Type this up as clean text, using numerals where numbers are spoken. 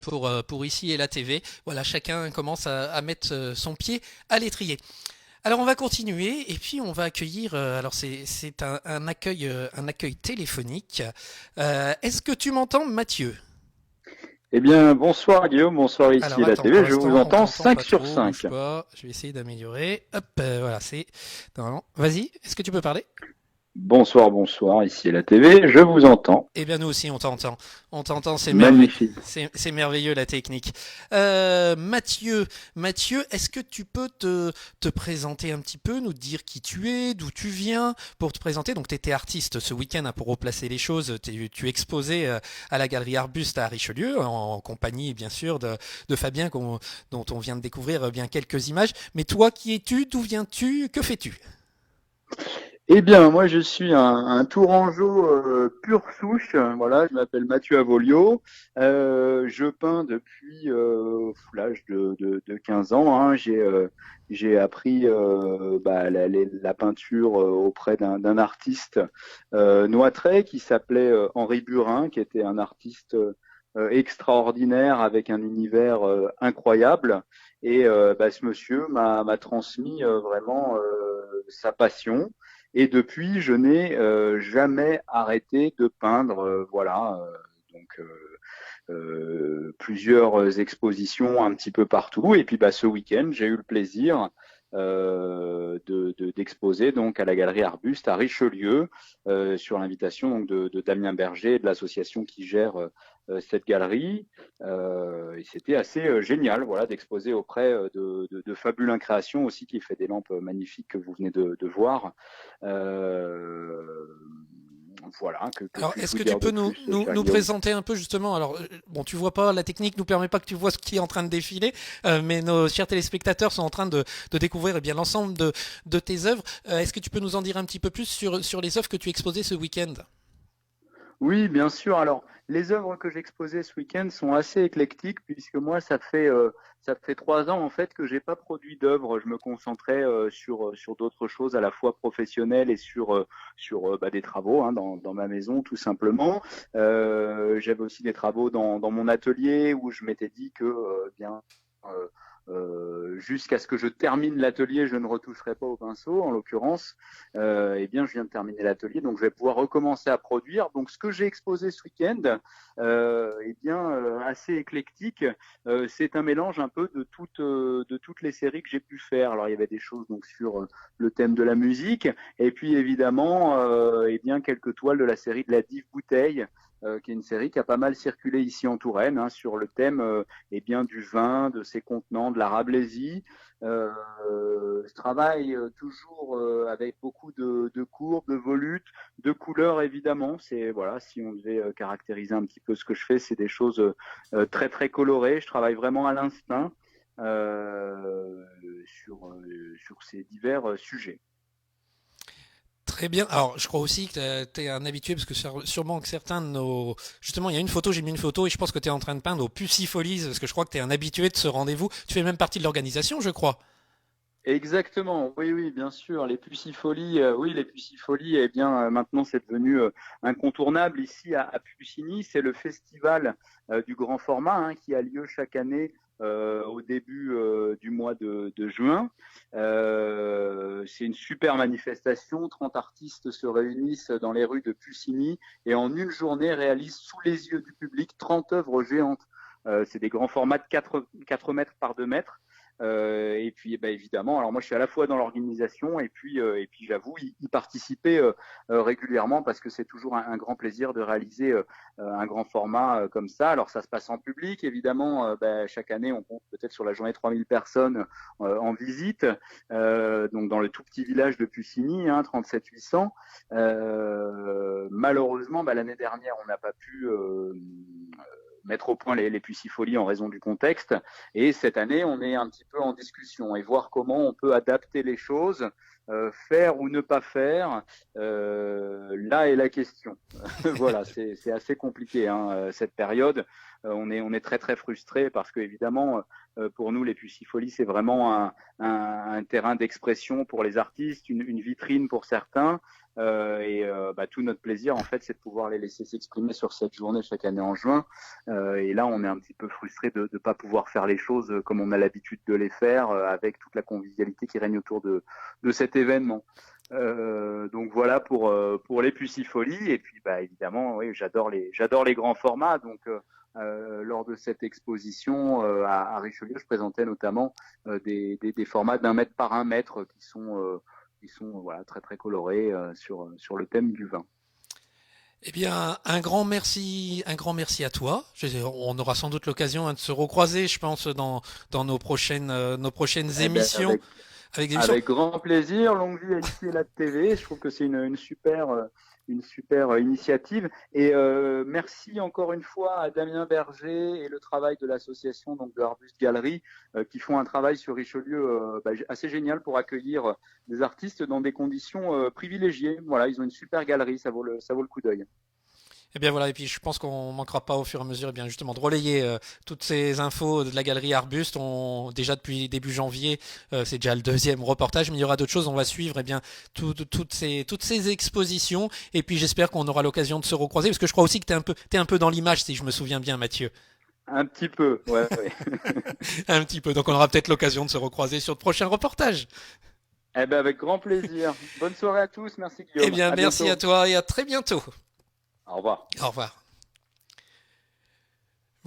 pour ici et la TV. Voilà, chacun commence à mettre son pied à l'étrier. Alors on va continuer et puis on va accueillir. Alors c'est un accueil téléphonique. Est-ce que tu m'entends, Mathieu? Eh bien, bonsoir Guillaume, bonsoir ici Alors à la attends, pour TV, je vous l'instant on entends t'entend 5 pas sur trop, bouge 5. pas. Je vais essayer d'améliorer. Hop, voilà, c'est normalement. Vas-y, est-ce que tu peux parler? Bonsoir, bonsoir, ici à la TV, je vous entends. Eh bien, nous aussi, on t'entend. On t'entend, c'est merveilleux. Magnifique. C'est merveilleux la technique. Mathieu, est-ce que tu peux te présenter un petit peu, nous dire qui tu es, d'où tu viens, pour te présenter? Donc, tu étais artiste ce week-end, hein, pour replacer les choses. Tu exposais à la galerie Arbuste à Richelieu, en compagnie, bien sûr, de Fabien, dont on vient de découvrir bien quelques images. Mais toi, qui es-tu? D'où viens-tu? Que fais-tu? Eh bien, moi je suis un Tourangeau pure souche, voilà, je m'appelle Mathieu Avolio, je peins depuis l'âge de 15 ans, hein. J'ai appris la peinture auprès d'un artiste noîtrais qui s'appelait Henri Burin, qui était un artiste extraordinaire avec un univers incroyable. Et ce monsieur m'a transmis vraiment sa passion. Et depuis, je n'ai jamais arrêté de peindre. Voilà. Donc, plusieurs expositions un petit peu partout. Et puis, ce week-end, j'ai eu le plaisir d'exposer donc à la galerie Arbuste à Richelieu sur l'invitation donc de Damien Berger et de l'association qui gère cette galerie. Et c'était assez génial, voilà, d'exposer auprès de Fabulin Création aussi, qui fait des lampes magnifiques que vous venez de voir. Euh, voilà, que Alors, puis-je est-ce vous que tu dire de peux nous, plus, nous, cher nous Guillaume? présenter un peu justement, alors, bon, tu vois pas, la technique nous permet pas que tu vois ce qui est en train de défiler, mais nos chers téléspectateurs sont en train de découvrir eh bien l'ensemble de tes œuvres. Est-ce que tu peux nous en dire un petit peu plus sur les œuvres que tu exposais ce week-end? Oui, bien sûr. Alors, les œuvres que j'exposais ce week-end sont assez éclectiques puisque moi, ça fait 3 ans en fait que j'ai pas produit d'œuvres. Je me concentrais sur d'autres choses à la fois professionnelles et sur des travaux, hein, dans ma maison tout simplement. J'avais aussi des travaux dans mon atelier où je m'étais dit que euh, jusqu'à ce que je termine l'atelier, je ne retoucherai pas au pinceau, en l'occurrence. Eh bien, je viens de terminer l'atelier, donc je vais pouvoir recommencer à produire. Donc, ce que j'ai exposé ce week-end, assez éclectique. C'est un mélange un peu de toutes les séries que j'ai pu faire. Alors, il y avait des choses donc sur le thème de la musique, et puis évidemment, quelques toiles de la série de la Dive Bouteille. Qui est une série qui a pas mal circulé ici en Touraine, hein, sur le thème du vin, de ses contenants, de la Rabelaisie. Je travaille toujours avec beaucoup de courbes, de volutes, de couleurs évidemment. C'est voilà, si on devait caractériser un petit peu ce que je fais, c'est des choses très très colorées. Je travaille vraiment à l'instinct sur ces divers sujets. Très bien. Alors, je crois aussi que tu es un habitué parce que sûrement que certains de nos... Justement, il y a une photo, j'ai mis une photo et je pense que tu es en train de peindre au Pucifolies parce que je crois que tu es un habitué de ce rendez-vous. Tu fais même partie de l'organisation, je crois. Exactement, oui, oui, bien sûr. Les Pucifolies, eh bien, maintenant, c'est devenu incontournable ici à Pucigny. C'est le festival du grand format, hein, qui a lieu chaque année au début du mois de juin. C'est une super manifestation. 30 artistes se réunissent dans les rues de Pucigny et en une journée réalisent sous les yeux du public 30 œuvres géantes. C'est des grands formats de 4 mètres par 2 mètres. Et puis, évidemment, alors moi, je suis à la fois dans l'organisation et puis j'avoue, y participer régulièrement parce que c'est toujours un grand plaisir de réaliser un grand format comme ça. Alors, ça se passe en public, évidemment. Chaque année, on compte peut-être sur la journée 3000 personnes en visite, donc dans le tout petit village de Pucigny, hein, 37 800. Malheureusement, l'année dernière, on n'a pas pu mettre au point les Pucifolies en raison du contexte. Et cette année, on est un petit peu en discussion et voir comment on peut adapter les choses faire ou ne pas faire, là est la question. Voilà, c'est assez compliqué hein, cette période. On est très très frustré parce que évidemment pour nous les Pucifolies c'est vraiment un terrain d'expression pour les artistes, une vitrine pour certains. Tout notre plaisir en fait c'est de pouvoir les laisser s'exprimer sur cette journée chaque année en juin. Et là on est un petit peu frustré de ne pas pouvoir faire les choses comme on a l'habitude de les faire avec toute la convivialité qui règne autour de cet événement. Donc voilà pour les Pucifolies. Et puis évidemment oui j'adore les grands formats. Donc lors de cette exposition à Richelieu, je présentais notamment des formats d'1 mètre par 1 mètre qui sont voilà, très très colorés sur le thème du vin. Eh bien, un grand merci à toi. On aura sans doute l'occasion hein, de se recroiser, je pense, dans nos prochaines Eh ben, émissions. Avec des émissions. avec grand plaisir. Longue vie à ici et la TV. Je trouve que c'est une super initiative. Et merci encore une fois à Damien Berger et le travail de l'association donc de Arbuste Galerie qui font un travail sur Richelieu assez génial pour accueillir des artistes dans des conditions privilégiées. Voilà, ils ont une super galerie, ça vaut le coup d'œil. Eh bien voilà, et puis je pense qu'on manquera pas au fur et à mesure, eh bien justement de relayer toutes ces infos de la galerie Arbuste. Déjà depuis début janvier, c'est déjà le deuxième reportage, mais il y aura d'autres choses. On va suivre eh bien toutes ces expositions, et puis j'espère qu'on aura l'occasion de se recroiser, parce que je crois aussi que t'es un peu dans l'image, si je me souviens bien, Mathieu. Un petit peu, ouais. Ouais. Un petit peu, donc on aura peut-être l'occasion de se recroiser sur de prochains reportages. Eh ben, avec grand plaisir. Bonne soirée à tous. Merci Eh Guillaume. bien À merci à bientôt. toi et à très bientôt. Au revoir. Au revoir.